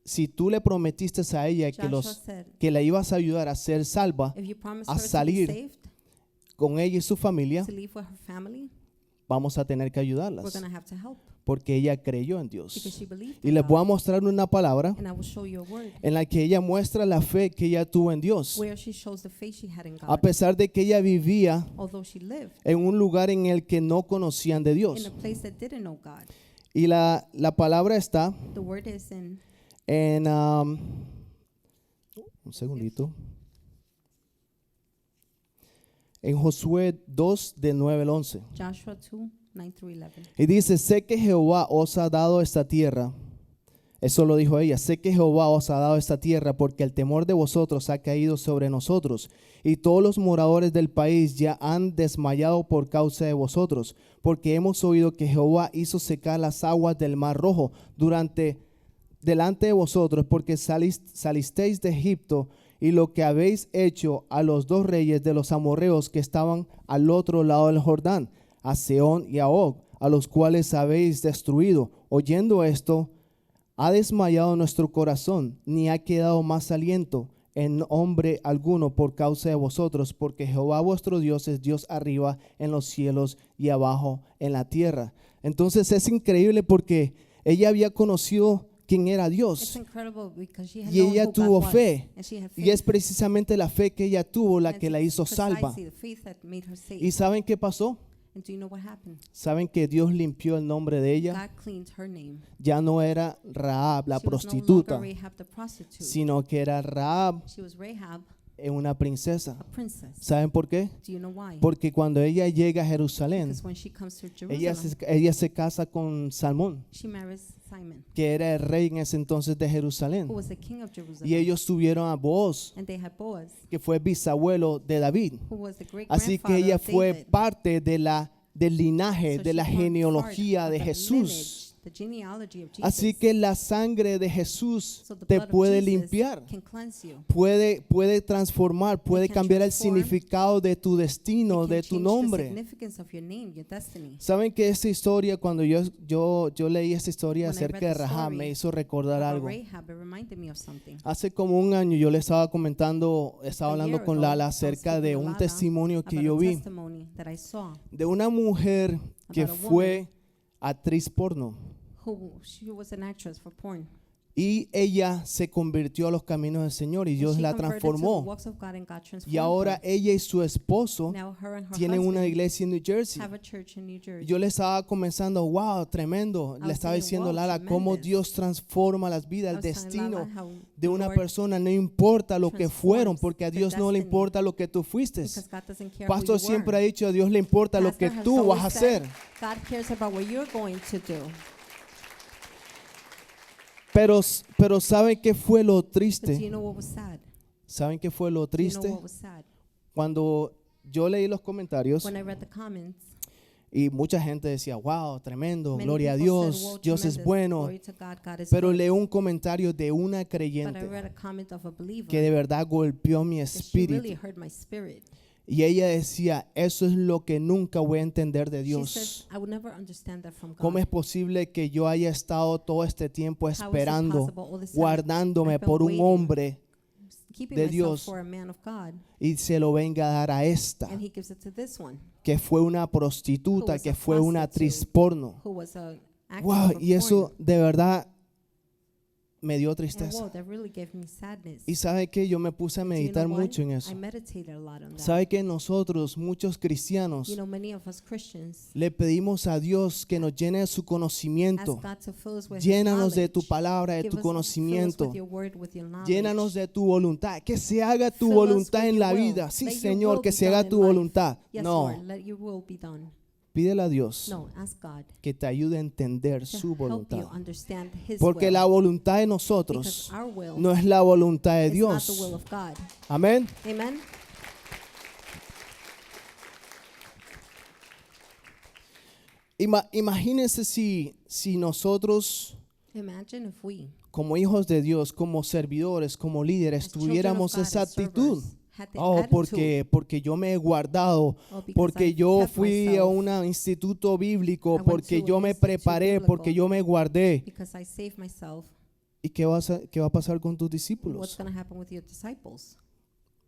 si tú le prometiste a ella Joshua said, que la ibas a ayudar a ser salva, if you promise a her to be salir saved, con ella y su familia, to leave with her family, vamos a tener que we're ayudarlas, going to have to help porque ella creyó en because Dios. she believed Y in les voy a God. mostrar una palabra And I will show you a word en la que ella muestra la fe que ella tuvo en Dios, where she shows the faith she had in a God. pesar de que ella vivía Although she lived en un lugar en el que no conocían de in Dios. a place that didn't know God. Y la palabra está The word is in en, un segundito, en Josué 2, del 9 al 11. Joshua 2, 9 through 11. Y dice, sé que Jehová os ha dado esta tierra. Eso lo dijo ella, sé que Jehová os ha dado esta tierra porque el temor de vosotros ha caído sobre nosotros y todos los moradores del país ya han desmayado por causa de vosotros, porque hemos oído que Jehová hizo secar las aguas del mar rojo delante de vosotros, porque salisteis de Egipto, y lo que habéis hecho a los dos reyes de los amorreos que estaban al otro lado del Jordán, a Sehón y a Og, a los cuales habéis destruido. Oyendo esto, ha desmayado nuestro corazón, ni ha quedado más aliento en hombre alguno por causa de vosotros, porque Jehová vuestro Dios es Dios arriba en los cielos y abajo en la tierra. Entonces es increíble porque ella había conocido quién era It's Dios incredible because she had y known ella who God tuvo was, fe, and she had y es faith. precisamente la fe que ella tuvo la And que la it's hizo salva. precisely the faith that made her saved. ¿Y saben qué pasó? And do you know what happened? ¿Saben que Dios limpió el nombre de ella? God cleaned her name. Ya no era Rahab la She was no prostituta, longer Rahab the prostitute. sino que era Rahab She was Rahab, una princesa. a princess. ¿Saben por qué? Do you know why? Porque cuando ella llega a Jerusalén, Because when she comes to ella Jerusalem, se casa con Salmón, she marries Simon, que era el rey en ese entonces de Jerusalén. who was the king of Jerusalem. Y ellos tuvieron a Booz, And they had Boaz, que fue bisabuelo de David. who was the great Así que grandfather ella of fue David. parte del linaje, So de she la formed genealogía part de of the Jesús. lineage, the genealogy of Jesus. Así que la sangre de Jesús So the te blood of puede Jesus limpiar, can cleanse you. puede transformar, puede can cambiar el transform. significado de tu destino, It can de tu change the nombre. significance of your name, your destiny. Saben que esta historia, cuando yo leí esta historia When I acerca read de the Rahab, story me hizo recordar About algo. Rahab, it reminded me of something. Hace como un año yo le estaba comentando, estaba A hablando year con ago, Lala I was acerca speaking de to un Lala testimonio que about yo a vi testimony that I saw, de una mujer que about a woman fue actriz porno. who she was an actress for porn. Y ella se convirtió a los caminos del Señor y And Dios she la converted to the transformó. walks of God and God transformed Y ahora her. ella y su esposo Now her and her tienen una husband iglesia en New Jersey. have a church in New Jersey. Yo le estaba comenzando, wow, tremendo. Le was estaba saying, diciendo, wow, Lala, cómo tremendous. Dios transforma las vidas, I el was telling Lala destino how de the una Lord persona. No importa lo que fueron, transforms porque a the Dios no le destiny. importa lo que tú fuiste. Because God doesn't care Pastor who you siempre ha were. dicho, a Dios le importa lo que Pastor has tú vas a always said, hacer. God cares about what you're going to do. Pero ¿saben qué fue lo But do you triste? know what was sad? ¿Saben qué fue lo Do you know triste? what was sad? Cuando yo leí los comentarios When I read the comments, y mucha gente decía, wow, tremendo, many gloria a people Dios, said, "Wow, Dios es tremendous. bueno. Glory to God, God is Pero good." leí un comentario de una But I creyente read a comment of a believer que de verdad golpeó mi that she really espíritu. hurt my spirit. Y ella decía, eso es lo que nunca voy a entender de She Dios. said, I would never understand that from ¿Cómo God. es posible que yo haya estado todo este tiempo How is it esperando, possible all this time guardándome I've been por un waiting, hombre keeping de myself Dios for a man of God, y se lo venga a dar a esta, and he gives it to this one, que fue una prostituta, Who was que a fue una actriz prostitute. porno? who was a actor Wow, for y eso porn. de verdad me dio And tristeza. wow, that really gave me sadness. Y sabe que yo me puse a Do you meditar know why? mucho en eso. I meditated a lot on that. Sabe que nosotros, muchos cristianos, You know, many of us Christians le pedimos a Dios que nos llene de su ask conocimiento. God to fill us with His Llénanos de tu knowledge. palabra, de Give tu us- conocimiento. Fill us with your word, with your knowledge. Llénanos de tu voluntad. Que se haga tu Fill us voluntad with en your la will. vida. Sí, Let your Señor, will que be se done haga in tu life. voluntad. Yes, No, Lord, let your will be done. pídele a Dios No, ask God que te ayude a entender to su help voluntad. you understand His Porque will. la voluntad de Because nosotros our will no es la voluntad de is not the will Dios. of God. Amén. Amen. Imagínense si nosotros, Imagine if we, como hijos de Dios, como servidores, como líderes, as children of tuviéramos God, esa as actitud. servers, had the Oh, attitude, porque yo me he guardado, oh, because porque I yo kept fui a myself, un instituto bíblico, I went porque to yo an me institute preparé, porque biblical. yo me guardé. because I saved myself. ¿Y qué va a pasar con tus What's discípulos? going to happen with your disciples?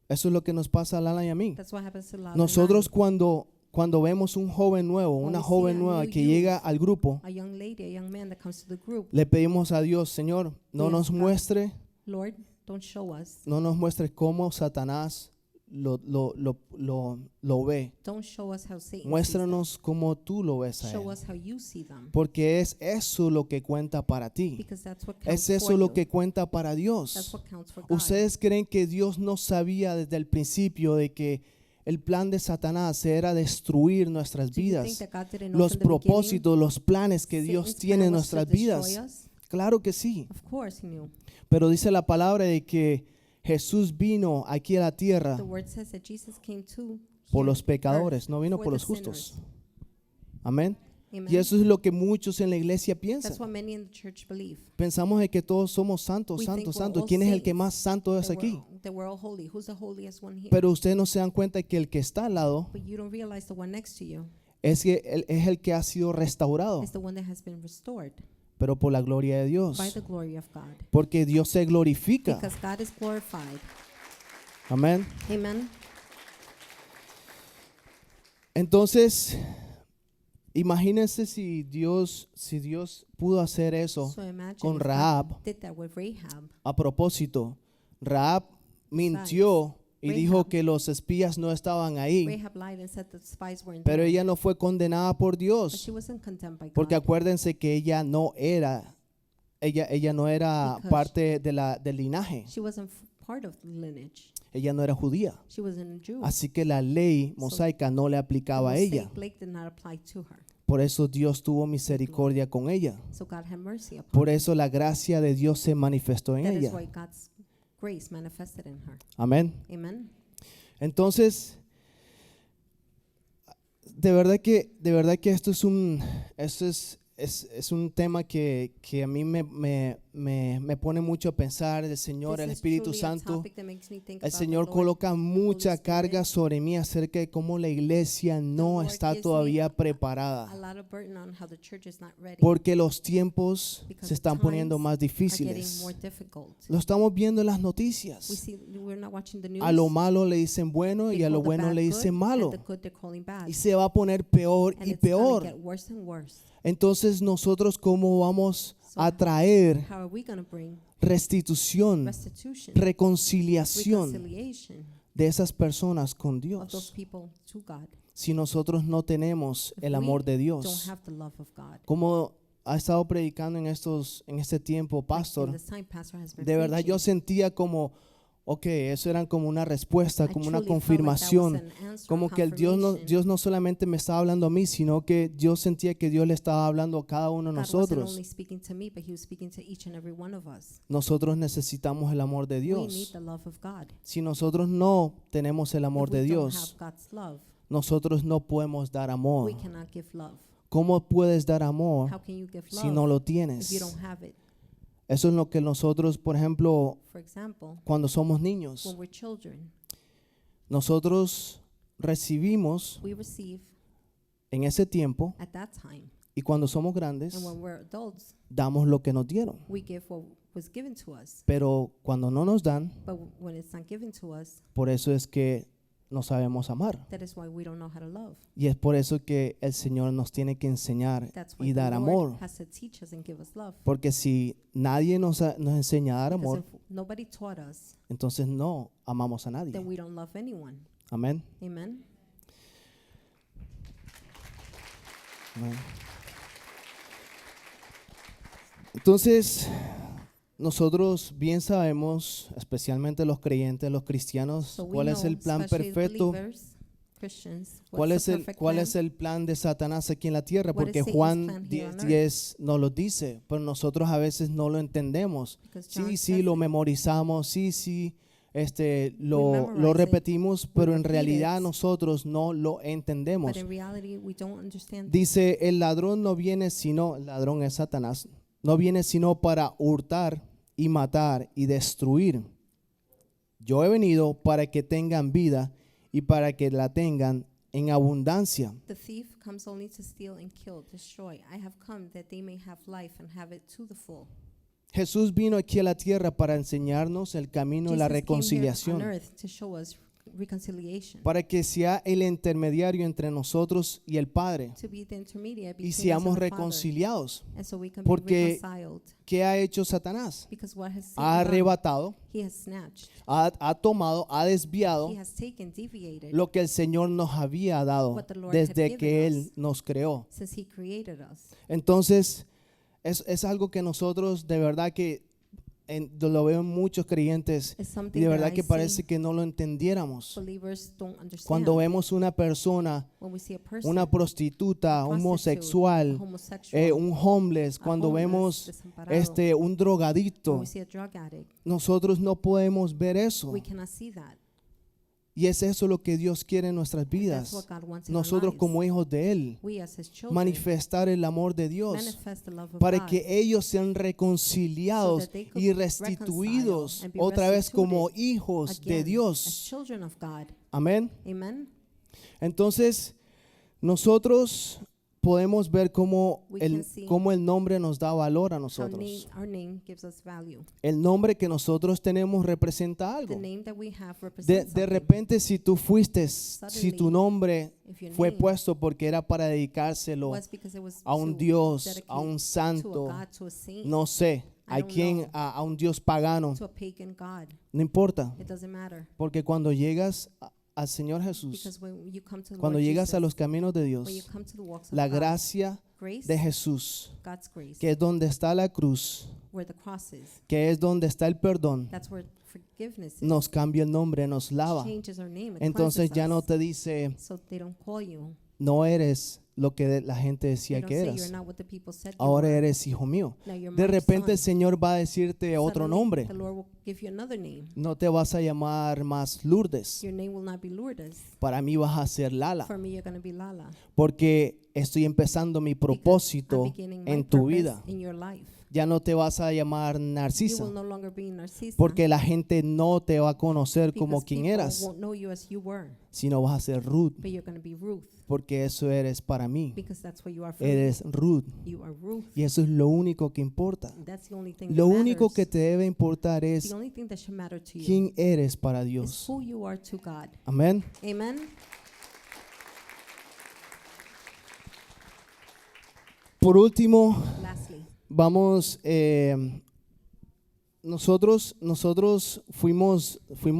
Eso es lo que nos pasa a Lala y a mí. That's what happens to Lala Nosotros and I. cuando vemos un joven nuevo, When una we see joven a nueva new que youth, llega al grupo, A young lady, a young man that comes to the group, le pedimos a Dios, Señor, no We nos ask God, muestre, Lord, don't show us. no nos muestre cómo Satanás lo ve. Don't show us how Satan sees them. Muéstranos cómo tú lo ves a Show él. us how you see them. Porque es eso lo que cuenta para ti. Because that's what counts Es for eso lo you. que cuenta para That's Dios. what counts for God. ¿Ustedes creen que Dios no sabía desde el principio de que el plan de Satanás era destruir nuestras Do you think vidas? that God didn't know Los from the beginning propósitos, los planes que Satan's Dios plan tiene en was to nuestras destroy vidas. us? Claro que sí. Of course he knew. Pero dice la palabra de que Jesús vino aquí a la tierra The word says that Jesus came to por here los on pecadores, earth no vino for por the los justos. sinners. Amén. Amen. Y eso es lo que muchos en la iglesia piensan. That's what many in the church believe. Pensamos de que todos somos santos, We think santos, we're santos. all ¿Quién es el que saints, más santo es That aquí? we're all holy. Who's the holiest one here? Pero ustedes no se dan cuenta que el que está al lado But you don't realize the one next to you es el que ha sido restaurado, is the one that has been restored pero por la gloria de by Dios. the glory of God. Porque Dios se glorifica. Because God is glorified. Amén. Amen. Entonces, imagínense si Dios pudo hacer eso So imagine con if God Rahab. did that with Rahab. A propósito, Rahab mintió y Rahab- dijo que los espías no estaban ahí, Rahab lied and said that the spies weren't pero there. ella no fue condenada por But Dios, she wasn't condemned by porque God. acuérdense que ella no era Because parte del linaje, She wasn't part of the lineage. ella no era judía, She wasn't a Jew. así que la ley mosaica no le The aplicaba a ella. Mosaic Blake did not apply to her. Por eso Dios tuvo misericordia con ella, So God had mercy upon por her. eso la gracia de Dios se manifestó en That is ella. why God's grace manifested in her. Amén. Amen. Entonces, de verdad que esto es un tema que a mí me pone mucho a pensar. El Señor, el This is Espíritu truly a Santo, topic that makes me think el about the Señor Lord. coloca mucha Holy Spirit. carga sobre mí acerca de cómo la iglesia no Lord está gives todavía me A preparada, lot of burden on how the church is not ready. porque los tiempos Because se están poniendo times más are getting difíciles. more difficult. Lo estamos viendo en las We noticias. see, we're not watching the news. A lo malo le dicen bueno They y a lo call the bueno bad le good, dicen and malo. the good they're calling bad. Y se va a poner peor And y it's gonna peor. get worse and worse. Entonces nosotros cómo vamos So a traer how are we going to bring restitución, restitution, reconciliación reconciliation de esas personas con of those Dios people to God si nosotros no tenemos if el we amor de don't Dios? have the love of God? Como ha estado predicando en este tiempo, Like in pastor, this time, Pastor has been de verdad yo preaching, sentía como, ok, eso era como una respuesta, I como una truly felt like that was confirmación. an answer, Como que confirmation. Dios no solamente me estaba hablando a mí, sino que yo sentía que Dios le estaba hablando a cada uno de God wasn't nosotros. only speaking to me, but He was speaking to each and every one of us. Nosotros necesitamos el amor de We need Dios. the love of God. Si nosotros no tenemos el amor If we de don't Dios, have God's love, nosotros no podemos dar amor. we cannot give love. ¿Cómo puedes dar amor How can you give si no love lo if you tienes? don't have it? Eso es lo que nosotros, por ejemplo, For example, cuando somos when niños, we're children, nosotros recibimos we receive en ese tiempo at that time. y cuando somos grandes, And when we're adults, damos lo que nos dieron. we give what was given to us. Pero cuando no nos dan, But when it's not given to us, por eso es que no sabemos amar. that is why we don't know how to love. Y es por eso que el Señor nos tiene que enseñar That's why y the dar Lord amor. has to teach us and give us love. Porque si nadie nos enseña a dar Because amor, if nobody taught us, entonces no amamos a nadie. then we don't love anyone. Amén. Amen. Amén. Entonces, nosotros bien sabemos, especialmente los creyentes, los cristianos, So we cuál es know, el plan especially perfecto, believers, Christians, cuál what's es the perfect cuál plan? es el plan de Satanás aquí en la tierra, What is porque Satan's Juan plan here on 10:10 nos lo dice, pero nosotros a veces no lo entendemos. Because John Sí, says lo it. memorizamos, sí, lo memorize it, repetimos, pero en repeat realidad it, nosotros no lo entendemos. but in reality, we don't understand. Dice, el ladrón no viene sino, el ladrón es Satanás, no viene sino para hurtar y matar y destruir. Yo he venido para que tengan vida y para que la tengan en abundancia. The thief comes only to steal and kill, destroy. I have come that they may have life and have it to the full. Jesús vino aquí a la tierra para enseñarnos el camino de la Jesus came here on reconciliación, earth to show us reconciliation, para que sea el intermediario entre nosotros y el Padre to be the intermediate y between us seamos and the Father, reconciliados. and so we can Porque- be reconciled. ¿Qué ha hecho Satanás? Because what has Ha Satan done? arrebatado, He has snatched, ha tomado, ha desviado he has taken, deviated lo que el Señor nos había dado What the Lord desde had que given Él us. nos creó. since he created us. Entonces, es algo que nosotros de verdad que lo veo en muchos creyentes It's y something de that verdad I que parece see que no lo entendiéramos. believers don't understand. Cuando vemos una persona, When we see a person, una prostituta, a un prostitute, a homosexual, homosexual, un homeless, a cuando homeless, vemos desamparado, un when drogadicto, we see a drug addict, nosotros no podemos ver eso. we cannot see that. Y es eso lo que Dios quiere en nuestras That's vidas. what God wants in our Nosotros lives. como hijos de Él, We as his children manifestar el amor de Dios manifest the love of para God, que ellos sean reconciliados so that they could y be restituidos reconciled and be otra vez como restituted hijos de again as Dios. children of God. Amén. Amen. Entonces, nosotros podemos ver cómo We can see cómo el nombre nos da valor a Our nosotros. name gives us value. El nombre que nosotros tenemos representa algo. The name that we have De represents something. repente, si tú fuiste, si tu nombre If your fue name puesto porque era para dedicárselo was because it was a un to Dios, dedicate a un to a santo, God, to a saint, no sé, I don't know. a un Dios pagano, to a pagan God. no importa, It doesn't matter. porque cuando llegas al Señor Jesús, Because when you come to the cuando Lord llegas Jesus, a los caminos de when you Dios, come to the walks of la God, gracia grace, de Jesús, God's grace, que es donde está la cruz, where the cross is, que es donde está el perdón, that's where forgiveness is. nos cambia el nombre, nos lava. Changes our name. It Entonces cleanses ya no us. te dice, So they don't call you. no eres lo que la gente They decía don't que say eras, you're not what the people said you ahora were. eres hijo mío. Now you're De my repente el son. Señor va a decirte otro Suddenly, nombre. The Lord will give you another name. No te vas a llamar más Lourdes. Your name will not be Lourdes. Para mí vas a ser Lala, For me, you're going to be Lala. porque estoy empezando mi Because I'm propósito beginning my en tu purpose vida. in your life. Ya no te vas a llamar You Narcisa, will no longer be Narcisa. porque la gente no te va a conocer como because quien people eras, won't know you as you were, sino vas a ser Ruth, but you're going to be Ruth, porque eso eres para mí. because that's what you are for me. Eres Ruth, You are Ruth. y eso es lo único que importa. That's the only thing Lo that único matters. que te debe importar The es only thing that should matter to you quién eres para is Dios. who you are to God. Amén. Amen. Por último, Lastly, vamos, nosotros fuimos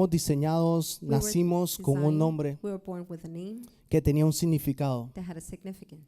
diseñados, we were nacimos con un designed- nombre we were born with a name que tenía un significado. that had a significance,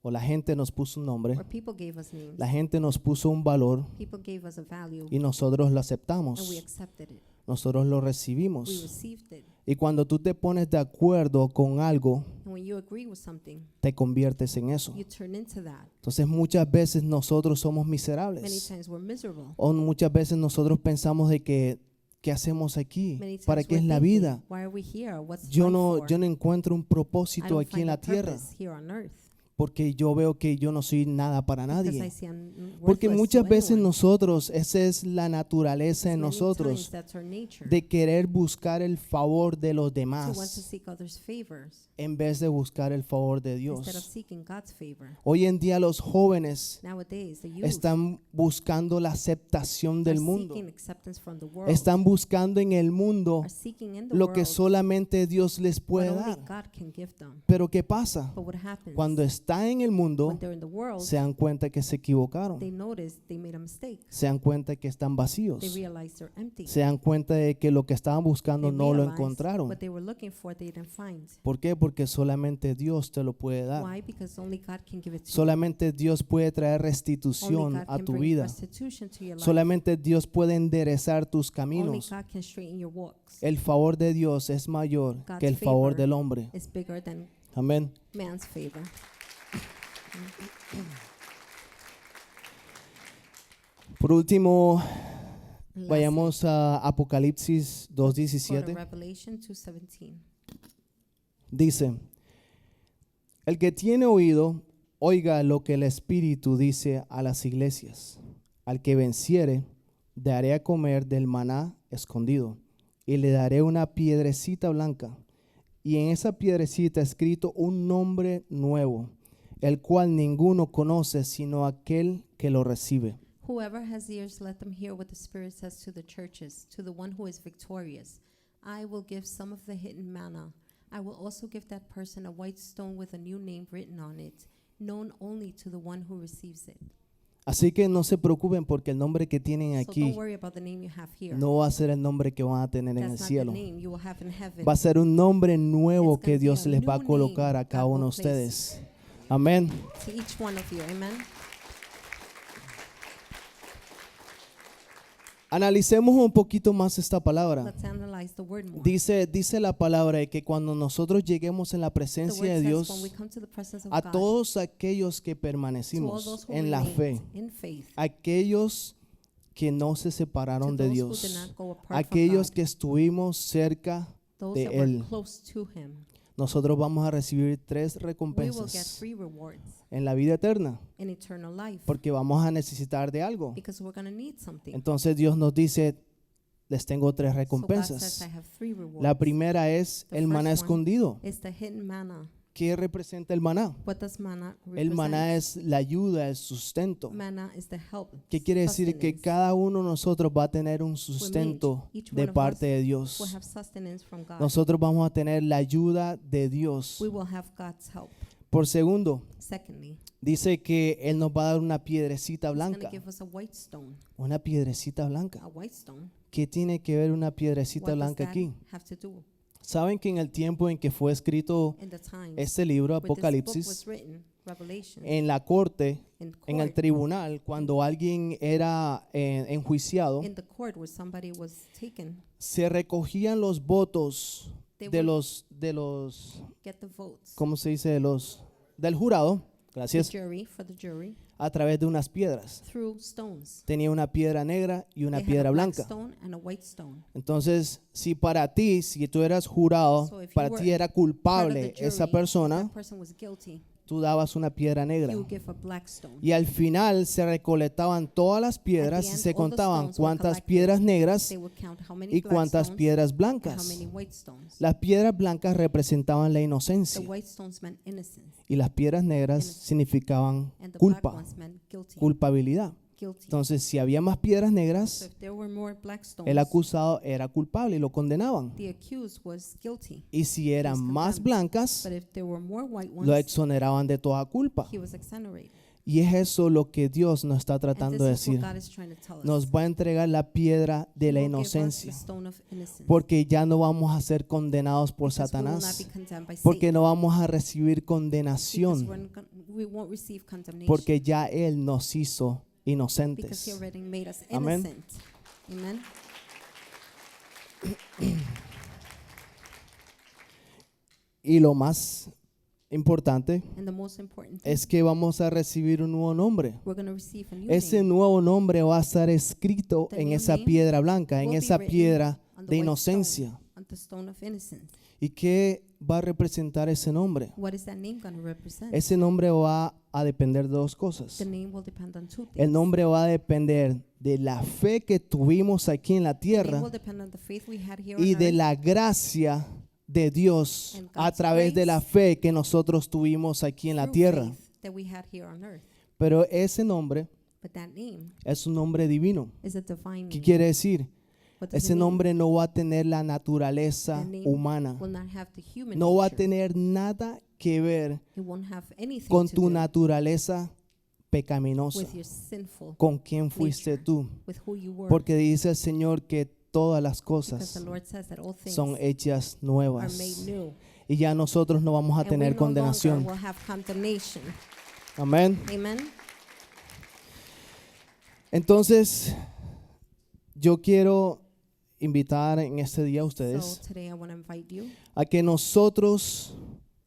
O la gente nos puso un nombre, or people gave us names. la gente nos puso un valor People gave us a value, y nosotros lo and we aceptamos, accepted it. nosotros lo We recibimos. received it. Y cuando tú te pones de acuerdo con algo, And when you agree with something, te conviertes en eso. you turn into that. Entonces muchas veces nosotros somos Many miserables. times we're miserable. O muchas veces nosotros pensamos de que, ¿qué hacemos aquí? Many times ¿Para qué es we're la thinking, vida? why are we here? What's Yo life no, for? yo no encuentro un I propósito don't aquí en find la a tierra, purpose here on earth, porque yo veo que yo no soy nada para because I nadie. see I'm Porque worthless muchas to veces anyone. nosotros, esa es la naturaleza en Many nosotros, times that's our nature, de querer buscar el favor de los to want to demás seek others' favors en vez de buscar el favor de instead of Dios. seeking God's favor. Hoy en día los jóvenes Nowadays, the youth están buscando la aceptación are del mundo. seeking acceptance from the world, Están buscando en el mundo are seeking in the lo que world solamente Dios les what puede only dar. God can give them. Pero ¿qué pasa? But what happens Cuando está en el mundo, when they're in the world? se dan cuenta que se equivocaron. They notice they made a mistake. Se dan cuenta que están They vacíos. realize they're empty. Se dan cuenta de que lo que estaban buscando They no lo realize encontraron. what they were looking for, they didn't find. ¿Por qué? Porque solamente Dios te lo puede dar. Why? Because only God can give it to you. Solamente Dios puede traer Only restitución God a can tu bring vida. restitution to your life. Solamente Dios puede enderezar tus Only caminos. God can straighten your walks. El favor de Dios es mayor God's que el favor favor del hombre. It's bigger than Amén. man's favor. Por último, Lastly, Vayamos a Apocalipsis go to 2:17. Revelation 2:17. Dice, el que tiene oído, oiga lo que el Espíritu dice a las iglesias. Al que venciere, daré a comer del maná escondido, y le daré una piedrecita blanca, y en esa piedrecita escrito un nombre nuevo, el cual ninguno conoce sino aquel que lo recibe. Whoever has ears, let them hear what the Spirit says to the churches. To the one who is victorious, I will give some of the hidden manna. I will also give that person a white stone with a new name written on it, known only to the one who receives it. Así que no se preocupen porque el nombre que tienen So aquí don't worry about the name you have here. no va a ser el nombre que van a tener en el That's not the cielo. name you will have in heaven. Va a ser un nombre nuevo It's gonna que be Dios a les va a new colocar name a cada God uno de will place. ustedes. Amén. To each one of you, amen. Analicemos un poquito más esta palabra. Let's analyze the word more. Dice la palabra de que cuando nosotros lleguemos en la The presencia word de says when Dios, we come to the presence of a God, todos aquellos que to all permanecimos those who en la fe, remained in faith, aquellos que no se separaron to de those who did Dios, not go apart from aquellos God, que estuvimos cerca those de that were Él, close to Him, nosotros vamos a recibir 3 we will get recompensas 3 rewards en la vida eterna, in eternal life, porque vamos a necesitar de algo. because we're going to need something. Entonces Dios nos dice, les tengo 3 So God says, recompensas. I have 3 rewards. La primera es The el maná first one escondido. is the hidden manna. ¿Qué representa el maná? What does manna El maná represent? es la ayuda, el sustento. Manna is the help. ¿Qué quiere decir? Que sustenance. cada uno de nosotros va a tener un sustento each de one of parte us de We'll Dios. have sustenance from God. Nosotros vamos a tener la ayuda de Dios. We will have God's help. Por segundo, Secondly, dice que Él nos va a dar una piedrecita He's going blanca. to give us a white stone. Una piedrecita blanca. A white stone. ¿Qué tiene que ver una piedrecita What does blanca that aquí? have to do? ¿Saben que en el tiempo en que fue escrito In the times este libro, where this book was Apocalipsis, written, Revelation, en la corte, in en el court, tribunal, cuando alguien era enjuiciado, in the court where somebody was taken, se recogían los votos they de would los, get the votes. ¿cómo se dice? Del jurado, The gracias, jury, for the jury, a través de unas piedras. through stones. Tenía una piedra negra y una They had piedra a black blanca. stone and a white stone. Entonces, si para ti, si tú eras jurado, So if you para were ti era Part of the culpable jury, esa if persona, that person was guilty, tú dabas una piedra negra. you would give a black stone. Y al final se recolectaban todas las piedras y end, se all the contaban stones were cuántas collected. piedras negras They would count how many y black cuántas stones piedras and how blancas. many white stones. Las piedras blancas representaban la The inocencia white stones meant innocence, y las piedras negras Innocence. significaban and the black culpa, ones meant guilty. culpabilidad. Guilty. Entonces, si había más piedras So negras, if there were more black stones, el acusado era culpable y lo condenaban. the accused was guilty. Y si eran was más condemned. blancas, But if there were more white ones, lo exoneraban de toda culpa. he was exonerated. Y es eso lo que Dios nos está And tratando this de is what decir. God is trying to tell us. Nos va a entregar la piedra de la He will give us the inocencia, stone of innocence, porque ya no vamos a ser condenados por because we will not Satanás, be condemned by porque Satan, no vamos a recibir because condenación, we won't receive condemnation, porque ya Él nos hizo because he inocentes. already made us Amén. innocent. Amen. Y lo más importante And the most important thing, es que vamos a recibir un nuevo nombre. we're going to receive a new Ese name. nuevo nombre va a estar escrito The en new esa name piedra blanca, en will be esa written piedra on the de white inocencia. stone, on the stone of innocence. ¿Y qué va a representar ese nombre? What is that name going to represent? Ese nombre va a depender de dos cosas. The name will depend on 2 things. El nombre va a depender de la fe que tuvimos aquí en la The name tierra will depend on the faith we had here y on de earth, la gracia de Dios And a God's través de la grace fe que nosotros tuvimos aquí en la through tierra. faith that we had here on earth. Pero ese nombre But that name es un nombre divino. is a divine ¿Qué name. quiere decir? What does Ese it mean? nombre no va a tener la naturaleza The name humana. will not have the human No va a nature. tener nada que ver It won't have anything con to tu do naturaleza pecaminosa. with your sinful, ¿Con quién fuiste nature. tú? with who you were. Porque dice el Señor que todas las Because cosas the Lord says that all things son hechas are nuevas. made new. Y ya nosotros no vamos a And we tener no condenación. longer will have condemnation. Amén. Amen. Entonces, yo quiero invitar en este día a ustedes So today I want to invite you a que nosotros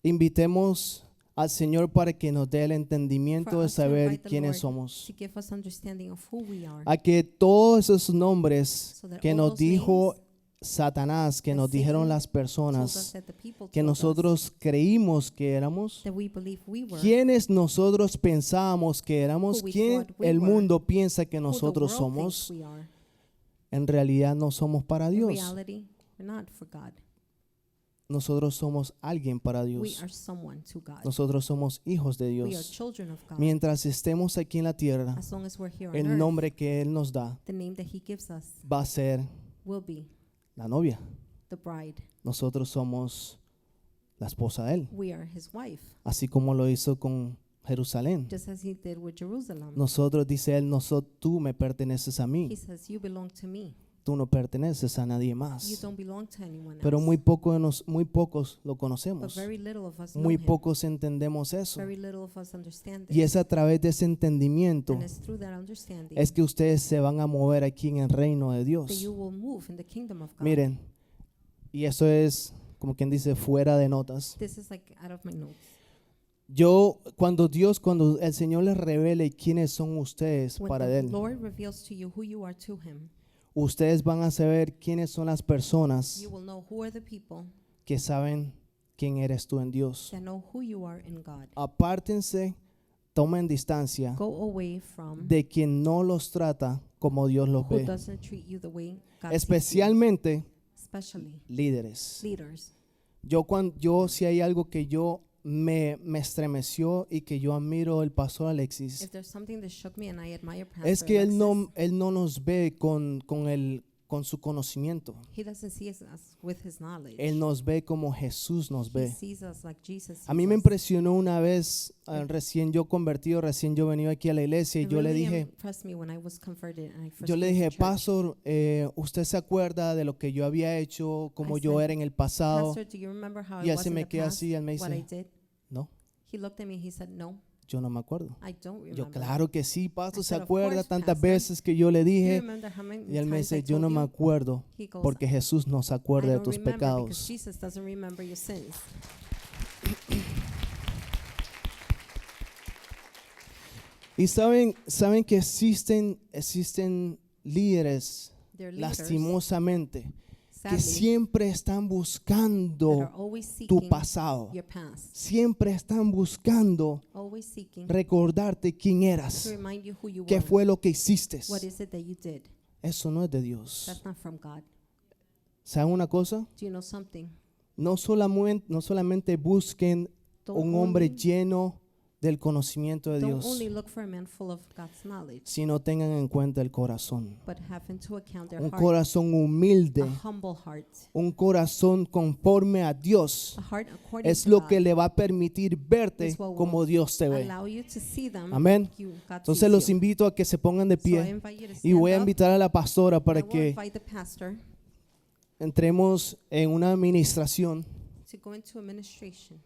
invitemos al Señor para que nos dé el for entendimiento de us to saber invite the quiénes Lord somos. to give us understanding of who we are, A que todos esos nombres so that que all nos those dijo names Satanás, que that nos dijeron Satan las told us, personas that the people que told us, nosotros creímos que éramos, that we believe we were, quienes nosotros pensábamos que éramos, Who we quién thought we el were, mundo piensa que who the nosotros world thinks somos, we are. en realidad no somos para In Dios. reality, we're not for God. Nosotros somos alguien para We Dios. are someone to God. Nosotros somos hijos de We are Dios. children of God. Mientras estemos aquí en la tierra, As long as we're here on el earth, nombre que Él nos da the name that He gives us va a ser will be la novia. the bride. Nosotros somos la esposa de Él, We are His wife, así como lo hizo con Jerusalén. just as He did with Jerusalem. Nosotros, dice Él, tú me perteneces a mí, He says, "You belong to me. tú no perteneces a nadie You más. don't belong to anyone Pero else." muy pocos lo But conocemos, very little of us know muy Him. pocos entendemos eso. Very little of us understand Y this. es a través de ese entendimiento And it's through that understanding es que ustedes se van a mover aquí en el reino de that Dios. you will move in the kingdom of God. Miren, y eso es como quien dice fuera de notas. This is like out of my notes. Cuando el Señor les revele quiénes son ustedes When para the Él, Lord reveals to you who you are to Him, ustedes van a saber quiénes son las personas you will know who are the people que saben quién eres tú en Dios. that know who you are in God. Apártense, tomen distancia Go away from de quien no los trata como Dios los who ve, doesn't treat you the way God sees you, especialmente especially líderes. leaders. Yo si hay algo que me estremeció y que yo admiro el pastor Alexis, If there's something that shook me and I admire Pastor es que él Alexis, no nos ve con su conocimiento. he doesn't see us with his knowledge. Él nos ve como Jesús nos He ve. sees us like Jesus A mí sees me us. impresionó una vez, recién yo venido aquí a la iglesia y It yo le really dije, impressed me when I was converted and I first yo le came to dije, church. pastor, ¿usted se acuerda de lo que yo había hecho, cómo I yo said, era en el pasado? Pastor, do you remember how Y I él was se in me the queda past? así y él me What I dice, did? no, He looked at me and he said, "No, yo no me acuerdo. I don't remember." Yo, claro que sí, pastor, I se said, "Of acuerda course, tantas Pastor. veces que yo le Do you dije. remember how many Y él me times I dice, yo told no me you?" acuerdo He goes, porque Jesús no se "I acuerda de don't tus remember because pecados. Jesus doesn't remember your sins." Y saben que existen líderes, They're leaders, lastimosamente, que sadly, siempre están that buscando are always tu seeking pasado. your past, Siempre están buscando always seeking recordarte quién to eras, remind you who you qué were. fue lo que hiciste. What is it that you did? Eso no es de Dios. That's not from God. ¿Saben una cosa? Do you know something? No solamente busquen Don't un hombre only- lleno del conocimiento de Don't Dios, only look for a man full of God's knowledge, sino tengan en cuenta el corazón. but have into account their Un heart, corazón humilde, a humble heart, un corazón conforme a Dios. a heart according Es to lo God. que le va a permitir verte Is what will como Dios te ve. Allow you to see them Amén. like God Entonces sees los you. invito a que se pongan de So I pie invite you to y stand voy a up. invitar a la pastora I para will que invite the pastor entremos en una administración to go into administration